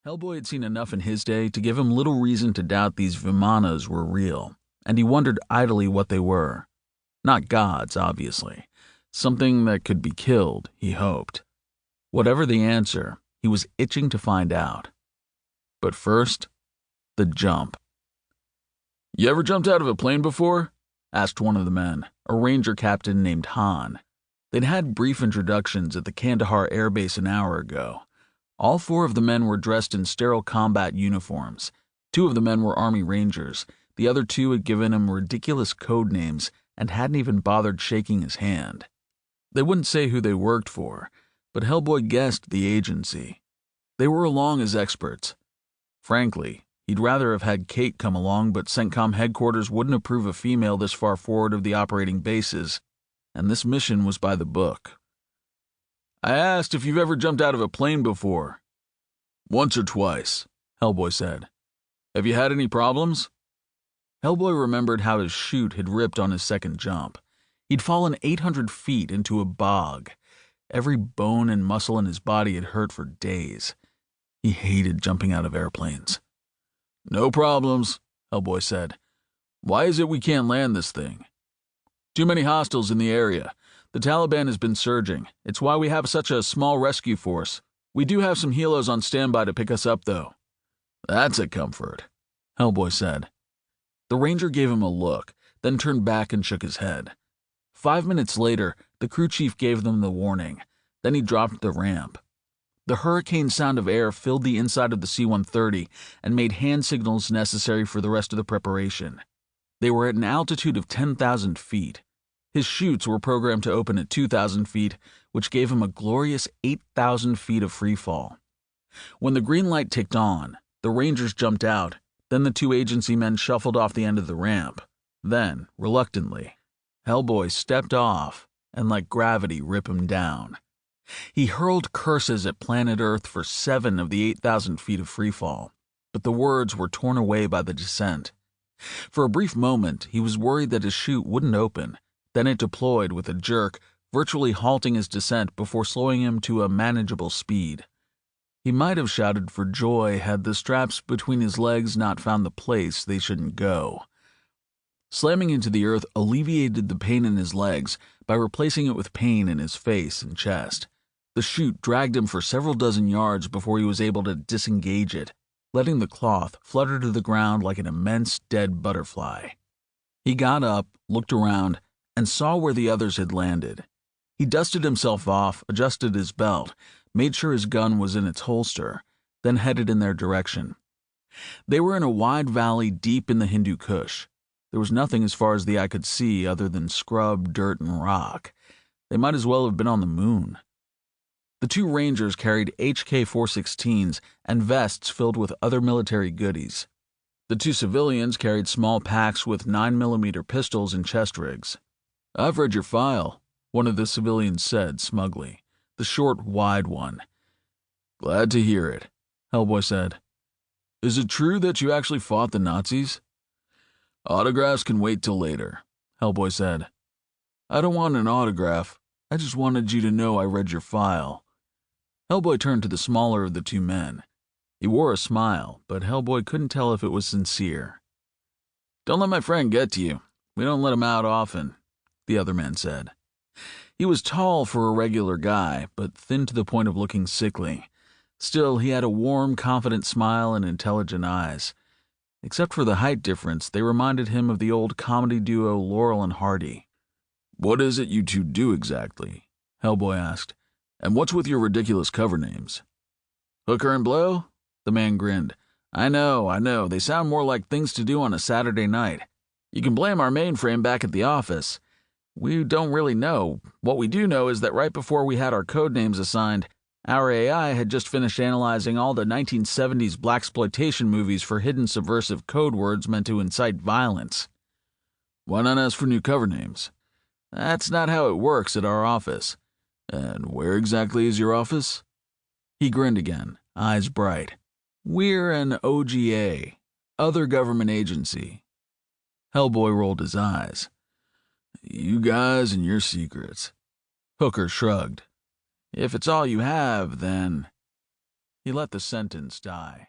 Hellboy had seen enough in his day to give him little reason to doubt these Vimanas were real, and he wondered idly what they were. Not gods, obviously. Something that could be killed, he hoped. Whatever the answer, he was itching to find out. But first, the jump. "You ever jumped out of a plane before?" asked one of the men, a ranger captain named Han. They'd had brief introductions at the Kandahar Air Base an hour ago. All four of the men were dressed in sterile combat uniforms. Two of the men were Army Rangers. The other two had given him ridiculous code names and hadn't even bothered shaking his hand. They wouldn't say who they worked for, but Hellboy guessed the agency. They were along as experts. Frankly, he'd rather have had Kate come along, but CENTCOM headquarters wouldn't approve a female this far forward of the operating bases, and this mission was by the book. "I asked if you've ever jumped out of a plane before." "Once or twice," Hellboy said. "Have you had any problems?" Hellboy remembered how his chute had ripped on his second jump. He'd fallen 800 feet into a bog. Every bone and muscle in his body had hurt for days. He hated jumping out of airplanes. "No problems," Hellboy said. "Why is it we can't land this thing?" "Too many hostiles in the area. The Taliban has been surging. It's why we have such a small rescue force. We do have some helos on standby to pick us up, though." "That's a comfort," Hellboy said. The ranger gave him a look, then turned back and shook his head. 5 minutes later, the crew chief gave them the warning. Then he dropped the ramp. The hurricane sound of air filled the inside of the C-130 and made hand signals necessary for the rest of the preparation. They were at an altitude of 10,000 feet. His chutes were programmed to open at 2,000 feet, which gave him a glorious 8,000 feet of free fall. When the green light ticked on, the Rangers jumped out, then the two agency men shuffled off the end of the ramp. Then, reluctantly, Hellboy stepped off and let gravity rip him down. He hurled curses at planet Earth for 7 of the 8,000 feet of free fall, but the words were torn away by the descent. For a brief moment, he was worried that his chute wouldn't open. Then it deployed with a jerk, virtually halting his descent before slowing him to a manageable speed. He might have shouted for joy had the straps between his legs not found the place they shouldn't go. Slamming into the earth alleviated the pain in his legs by replacing it with pain in his face and chest. The chute dragged him for several dozen yards before he was able to disengage it, letting the cloth flutter to the ground like an immense dead butterfly. He got up, looked around, and saw where the others had landed. He dusted himself off, adjusted his belt, made sure his gun was in its holster, then headed in their direction. They were in a wide valley deep in the Hindu Kush. There was nothing as far as the eye could see other than scrub, dirt, and rock. They might as well have been on the moon. The two Rangers carried HK-416s and vests filled with other military goodies. The two civilians carried small packs with 9mm pistols and chest rigs. "I've read your file," one of the civilians said smugly, the short, wide one. "Glad to hear it," Hellboy said. "Is it true that you actually fought the Nazis?" "Autographs can wait till later," Hellboy said. "I don't want an autograph. I just wanted you to know I read your file." Hellboy turned to the smaller of the two men. He wore a smile, but Hellboy couldn't tell if it was sincere. "Don't let my friend get to you. We don't let him out often," the other man said. He was tall for a regular guy, but thin to the point of looking sickly. Still, he had a warm, confident smile and intelligent eyes. Except for the height difference, they reminded him of the old comedy duo Laurel and Hardy. "What is it you two do exactly?" Hellboy asked. "And what's with your ridiculous cover names?" "Hooker and Blow?" The man grinned. I know. They sound more like things to do on a Saturday night. You can blame our mainframe back at the office. We don't really know. What we do know is that right before we had our code names assigned, our AI had just finished analyzing all the 1970s blaxploitation movies for hidden subversive code words meant to incite violence." "Why not ask for new cover names?" "That's not how it works at our office." "And where exactly is your office?" He grinned again, eyes bright. "We're an OGA, other government agency." Hellboy rolled his eyes. "You guys and your secrets." Hooker shrugged. "If it's all you have, then..." He let the sentence die.